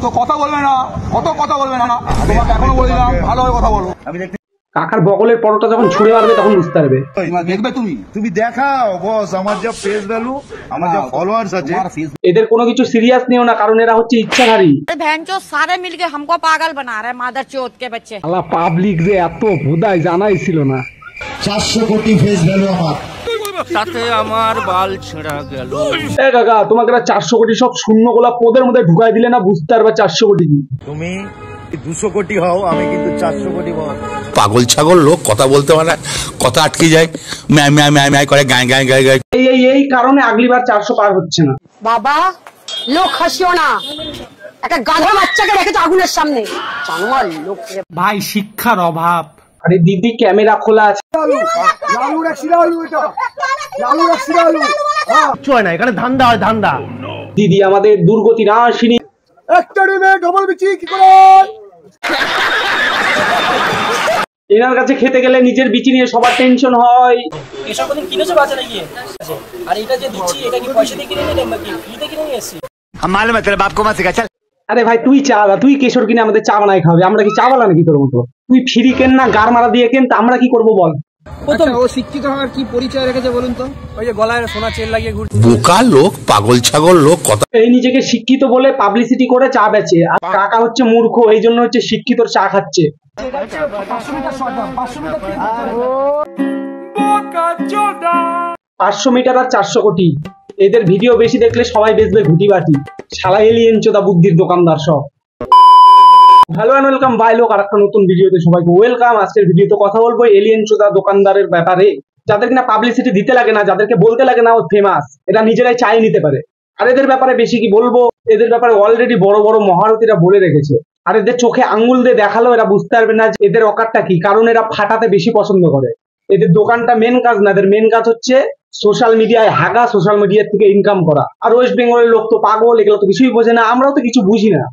তো কথা বলবে না, কত কথা বলবে না, তোমাকে এখনো বললাম ভালোভাবে কথা বলো। কাকার বগলের পরোটা যখন ছুঁড়ে মারবে তখন বুঝতে পারবে। দেখবে তুমি দেখাও বস, আমার যা ফেস ভ্যালু, আমার যা ফলোয়ার্স আছে। এদের কোনো কিছু সিরিয়াস নিও না, কারণ এরা হচ্ছে ইচ্ছাধারী। भैंचोद सारे मिलके हमको पागल बना रहे मादर चोद के बच्चे। আল্লাহ পাবলিক যে এত ভোদায় জানাই ছিল না। 400 কোটি ফেস ভ্যালু আমার, সাথে আমার বাল ছেঁড়া গেল। এ কাকা, তোমাকে 400 কোটি সব শূন্য গোলা পদের মধ্যে ঢুকাই দিলে না, বুঝতে পারবে 400 কোটি কি। তুমি 200 কোটি হও, আমি কিন্তু 400 কোটি বল। পাগল ছাগল লোক, কথা বলতে পারে, কথা আটকে যায়, ম্যায় ম্যায় ম্যায় ম্যায় করে গায় গায় গায় গায়। এই কারণে আগলিবার 400 পার হচ্ছে না। বাবা লোক হাসিও না, একটা গাধা বাচ্চাকে রেখেছে আগুনের সামনে, জানোয়ার লোক। ভাই শিক্ষার অভাব। আরে দিদি ক্যামেরা খোলা আছে। চয় না, এখানে ধান্দা হয় ধান্দা। দিদি আমাদের দুর্গতি না আসেনি। একটা ডিমে ডবল বিচি কি করে? এনার কাছে খেতে গেলে নিজের বিচি নিয়ে সবার টেনশন হয়। এসব কোন কিনেছো বাজারে গিয়ে? আর এটা যে দিচ্ছি, এটা কি পয়সা দিয়ে কিনে নিলে নাকি ফ্রিতে কিনে নিয়ে এসেছি? हम मालूम है तेरे बाप को मत सिखा, चल। আরে ভাই তুই তুই কেশর কিনে আমাদের চা বানাই খাবে, আমরা কি চা বানা নাকি তোর মতো? তুই ফ্রি কেন না গার মারা দিয়ে কেন, তা আমরা কি করবো বল? ও শিক্ষিত হওয়ার কি পরিচয় রেখেছে বলুন তো? ওই যে গলায় সোনা চেন লাগিয়ে ঘুরছে। বোকা লোক, পাগল ছাগল লোক, কথা। এই নিজেকে শিক্ষিত বলে পাবলিসিটি করে চা বেচে, আর কাকা হচ্ছে মূর্খ, এই জন্য হচ্ছে শিক্ষিত চা খাচ্ছে। 500 মিটার আর 400 কোটি। এদের ভিডিও বেশি দেখলে সবাই বেচবে ঘুটি বাটি। শালা এলিয়েন চোদা বুদ্ধির দোকানদার সব। হ্যালো এন্ড ওয়েলকাম বাই লোক, আর একটা নতুন ভিডিওতে সবাইকে ওয়েলকাম। আজকের ভিডিওতে কথা বলবো এলিয়েন চোদা দোকানদারের ব্যাপারে, যাদের কিনা পাবলিসিটি দিতে লাগে না, যাদেরকে বলতে লাগে না ও ফেমাস, এরা নিজেরাই চাই নিতে পারে। আর এদের ব্যাপারে বেশি কি বলবো, এদের ব্যাপারে অলরেডি বড় বড় মহারথীরা বলে রেখেছে। আর এদের চোখে আঙ্গুল দিয়ে দেখালেও এরা বুঝতে পারবে না যে এদের অকারটা কি, কারণ এরা ফাটাতে বেশি পছন্দ করে। এদের দোকানটা মেন কাজ না, এদের মেন কাজ হচ্ছে সোশ্যাল মিডিয়ায় হাগা, সোশ্যাল মিডিয়া থেকে ইনকাম করা। আর ওয়েস্ট বেঙ্গলের লোক তো পাগল, এগুলো তো কিছুই বোঝে না, আমরাও তো কিছু বুঝি না।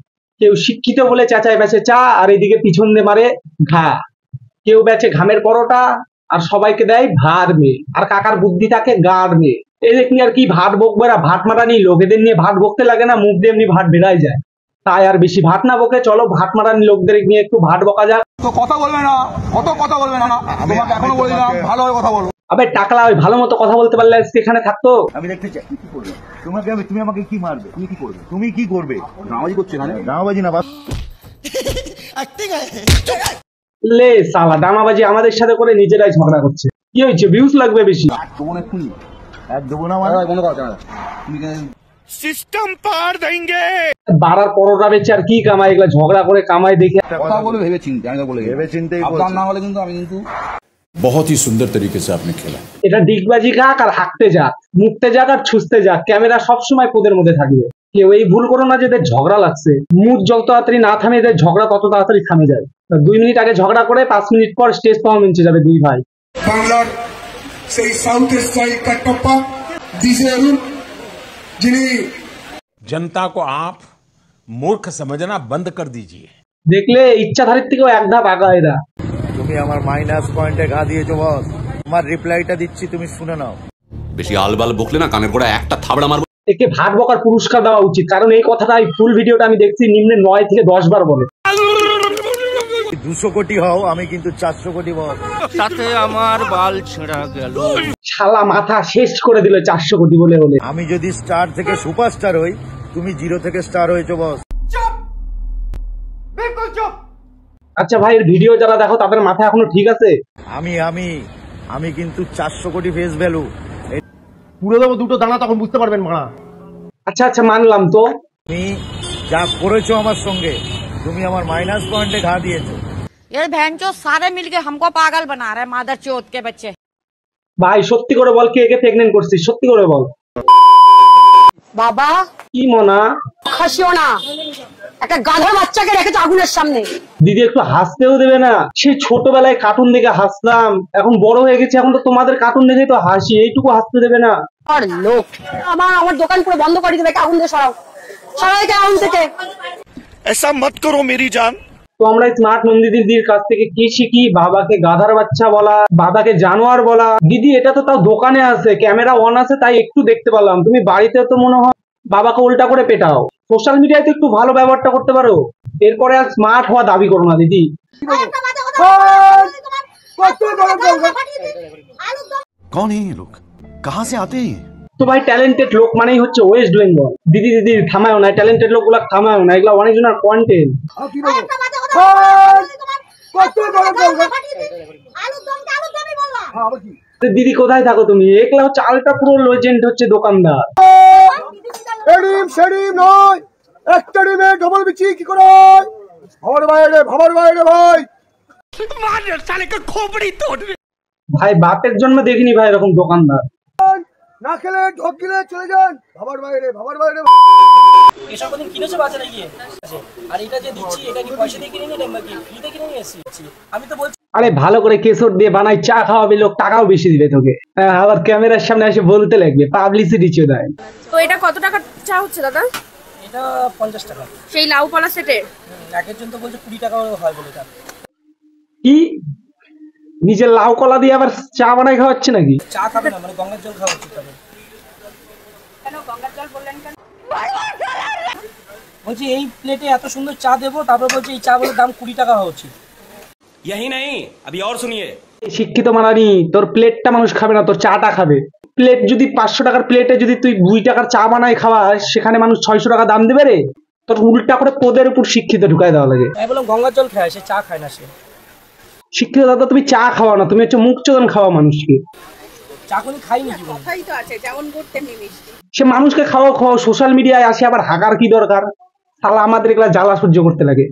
কেউ শিক্ষিত বলে চেঁচায় বেচে চা, আর এদিকে পিছন দিয়ে মারে ঘা। কেউ বেচে ঘামের পরোটা, আর সবাইকে দেয় ভাত মেয়ে। আর কাকার বুদ্ধি থাকে গাড় মেয়ে। এদের নিয়ে আর কি ভাত বকবে, ভাত মারা নেই লোক, এদের নিয়ে ভাত বকতে লাগে না, মুখ দিয়ে এমনি ভাত বেড়াই যায়। তাই আর বেশি ভাত না বকে চলো ভাত মারানি লোকদের নিয়ে একটু ভাত বকা যাক। তো কথা বলবে না, কত কথা বলবে না, তোমাকে এখনো বললাম ভালোভাবে কথা বলো। আবে টাকলা, ওই ভালো মতো কথা বলতে পারলে সেখানে থাকতো। আমি দেখতে চাই কি করবে তোমাকে, তুমি আমাকে কি মারবে, তুমি কি করবে, তুমি কি করবে? নামাজি করছে না, নামাবাজি না বাস। লে সালা ডামাবাজি আমাদের সাথে করে নিজেরাই ঝগড়া করছে। কি হয়েছে, ভিউজ লাগবে বেশি? তোমার এক্ষুনি এক দেবো না মানে বন্ধ করা যায় না। তুমি সিস্টেম পার দেंगे। বাড়ার পরোটা বেচে আর কি কামাই, এগুলা ঝগড়া করে কামাই দেখে। কথা বলে ভেবে চিন্তে, আমি তো বলে ভেবে চিন্তেই সাবধান না হলে কিন্তু আমি কিন্তু। बहुत ही सुंदर तरीके से आपने खेला। এটা ডিগবাজি খাক আর হাঁকতে যাক, মুখতে যাক আর ছুঁচতে যাক, ক্যামেরা সবসময় পোদের মধ্যে থাকবে। কেউ এই ভুল করো না যে এদের ঝগড়া লাগছে। মুড যত তাড়াতাড়ি না থামে এদের ঝগড়া তত তাড়াতাড়ি থামে যায়। 2 মিনিট আগে ঝগড়া করে 5 মিনিট পর স্টেজ পারফরমেন্সে যাবে দুই ভাই। বাংলার সেই সাউথ স্টাইল কাট্টপ্পা ডিজে অরুণ, যিনি जनता को आप मूर्ख समझना बंद कर दीजिए। দেখলে ইচ্ছাধারীর থেকেও এক ধাপ আগা এরা। তুমি আমার মাইনাস পয়েন্টে ঘা দিয়েছো বস। আমার রিপ্লাইটা দিচ্ছি, তুমি শুনে নাও। বেশি আলবাল বকলে না কানের গোড়া একটা থাবড়া মারবো। একে ভাট বকার পুরস্কার দেওয়া উচিত, কারণ এই কথাটা ফুল ভিডিওটা আমি দেখছি নিম্নে 9 থেকে 10 বার বলে। 200 কোটি হও, আমি কিন্তু 400 কোটি বল। সাথে আমার বাল ছেঁড়া গেল। শালা মাথা শেষ করে দিল 400 কোটি বলে বলে। আমি যদি স্টার থেকে সুপারস্টার হই, তুমি 0 থেকে স্টার হয়েছো বস। আচ্ছা ভাই, এর ভিডিও যারা দেখো তাদের মাথা এখনো ঠিক আছে? আমি কিন্তু 400 কোটি ফেস ভ্যালু। পুরো দেবো দুটো দানা, তখন বুঝতে পারবেন মারা। আচ্ছা মানলাম তো। তুমি যা করেছো আমার সঙ্গে, তুমি আমার মাইনাস পয়েন্টে ঘা দিয়েছো। ये भैंचोद सारे मिलके हमको पागल बना रहे मादर चोद के बच्चे। ভাই সত্যি করে বল, কে কে প্রেগনেন্ট করছিস, সত্যি করে বল। বাবা কি মনা, হাসিও না, একটা গাধা বাচ্চাকে রেখেছে আগুনের সামনে। দিদি একটু হাসতেও দেবে না? সেই ছোটবেলায় কার্টুন দেখে হাসলাম, এখন বড় হয়ে গেছে, এখন তো তোমাদের কার্টুন দেখেই তো হাসি, এইটুকু হাসতে দেবে না? আর লোক আমার দোকান পুরো বন্ধ করে দিবে, আগুন দিয়ে সরাও, সরাই আগুন থেকে। ऐसा मत करो मेरी जान। তো আমরা স্মার্ট নন্দী দিদির কাছ থেকে কি শিখি? বাবাকে গাধার বাচ্চা বলা, বাবাকে জানোয়ার বলা। দিদি এটা তো তাও দোকানে আছে, ক্যামেরা অন আছে, তাই একটু দেখতে পারলাম, তুমি বাড়িতে তো মনে হয় বাবাকে উল্টা করে পেটাও। সোশ্যাল মিডিয়ায় তো একটু ভালো ব্যবহারটা করতে পারো, এরপরে আর স্মার্ট হওয়া দাবি করো না দিদি। कौन है ये लोग, कहाँ से आते हैं? তো ভাই ট্যালেন্টেড লোক মানেই হচ্ছে ওয়েস্ট বেঙ্গল। দিদি দিদি থামায়ও না, ট্যালেন্টেড লোকগুলা থামায়ও না, এগুলা অনেকজনের কন্টেন্ট। দিদি কোথায় থাকো তুমি? একলা হচ্ছে আলট্রা পুরো লেজেন্ড হচ্ছে দোকানদার। এডিম সেডিম নয়, একটা ডিমে ডবল বিচি কি করে? ভাবার বাইরে ভাই। ভাই বাপের জন্ম দেখিনি ভাই এরকম দোকানদার। না খেলে ঢোক গিলে চলে যান। ভাবার বাইরে। এসব কোনদিন কিনেছো বাজারে গিয়ে? আর এটা যে দিচ্ছি এটা কি পয়সা দিয়ে কিনে নিলে নাকি ফ্রিতে কিনে নিয়ে এসেছি? আমি তো বলছি আরে ভালো করে কেশর দিয়ে বানাই চা খাওয়াবে লোক, টাকাও বেশি দিবে তোকে। আবার ক্যামেরার সামনে এসে বলতে লাগবে, পাবলিসিটি চেয়ে দেয়। তো এটা কত টাকা চা হচ্ছে দাদা? এটা 50 টাকা। সেই লাউ কলা সেটের একের জন্য তো বলছে 20 টাকা হয় বলে। এটা কি নিজের লাউ কলা দিয়ে আবার চা বানাই খাওয়াচ্ছে নাকি? চা খাবে না, মানে গঙ্গার জল খাওয়া উচিত হবে। কেন গঙ্গার জল বললেন কেন? বলছি এই প্লেটে এত সুন্দর চা দেবো, তারপর বলছে এই চা বলে দাম 20 টাকা হওয়া উচিত। यही नहीं अभी और सुनिए। শিক্ষিত মারানি, তোর প্লেটটা মানুষ খাবে না, তোর চাটা খাবে। প্লেট যদি 500 টাকার প্লেটে যদি তুই 2 টাকার চা বানাই খাওয়াস, সেখানে মানুষ 600 টাকা দাম দেবে রে। তোর উল্টা করে পদের উপর শিক্ষিত ঢুকাই দেওয়া লাগে। আমি বললাম গঙ্গার জল খায়, সে চা খায় না। সে শিক্ষিত দাদা তুমি চা খাওয়া না, তুমি হচ্ছে মুখ চোদন খাওয়া মানুষকে। চা কোনদিন খাইনি জীবনে। কথাই তো আছে, যেমন করতে মিষ্টি। সে মানুষকে খাওয়া সোশ্যাল মিডিয়ায় আসে আবার হাগার কি দরকার? শালা আমাদের এগুলা জ্বালা সহ্য করতে লাগে।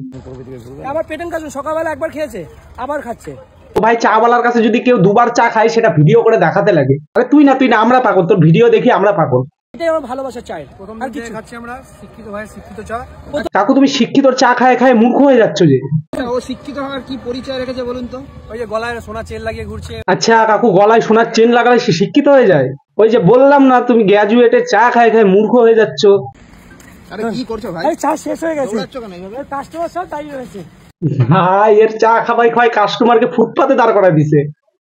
আমার পেটেন কাজ সকালবেলা একবার খেয়েছে আবার খাচ্ছে। তো ভাই চা বালার কাছে যদি কেউ 2বার চা খায় সেটা ভিডিও করে দেখাতে লাগে। আরে তুই না আমরা পাগল, তোর ভিডিও দেখি আমরা পাগল। এটাই আমার ভালোবাসা চাই। প্রথম দিকে খাচ্ছি আমরা শিক্ষিত ভাই, শিক্ষিত চা। কাকু তুমি শিক্ষিত চা খায় খায় মূর্খ হয়ে যাচ্ছ যে। ও শিক্ষিত হওয়ার কি পরিচয় রেখেছে বলুন তো? ওই যে গলায় সোনা চেন লাগিয়ে ঘুরছে। আচ্ছা কাকু গলায় সোনার চেন লাগালে সে শিক্ষিত হয়ে যায়? ওই যে বললাম না তুমি গ্র্যাজুয়েটে চা খায় খায় মূর্খ হয়ে যাচ্ছ। আরে কি করছো ভাই? চা শেষ হয়ে গেছে। কাস্টমার সব তাই রয়েছে। ভাই এর চা খাবাই খায় কাস্টমারকে ফুটপাতে দাঁড় করায় দিছে।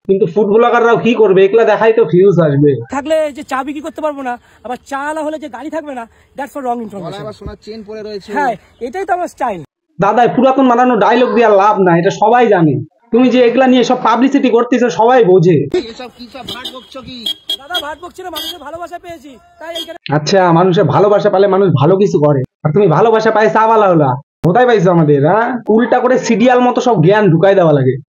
কিন্তু ফুড ব্লগাররাও কি করবে, একলা দেখাই তো ভিউজ আসবে। থাকলে যে চা বিক্রি করতে পারবো না, আবার চা আলা হলে যে গাড়ি থাকবে না, দ্যাটস ফর রং ইনফরমেশন। আবার সোনার চেন পরে রয়েছে। হ্যাঁ এটাই তো আমার স্টাইল। দাদা পুরাতন বানানো ডায়লগ দিয়ে লাভ না, এটা সবাই জানে। তুমি যে এগুলা নিয়ে সব পাবলিসিটি করতেছো সবাই বোঝে। এসব কি সব ভাট বকছো কি? দাদা ভাট বকছি না, মানুষের ভালোবাসা পেয়েছি তাই এইখানে। আচ্ছা মানুষের ভালোবাসা পেলে মানুষ ভালো কিছু করে, আর তুমি ভালোবাসা পাই চা বালা হলা। কোথায় পাইছো আমাদের? উল্টা করে সিরিয়াল মতো সব জ্ঞান ঢুকাই দেওয়া লাগে।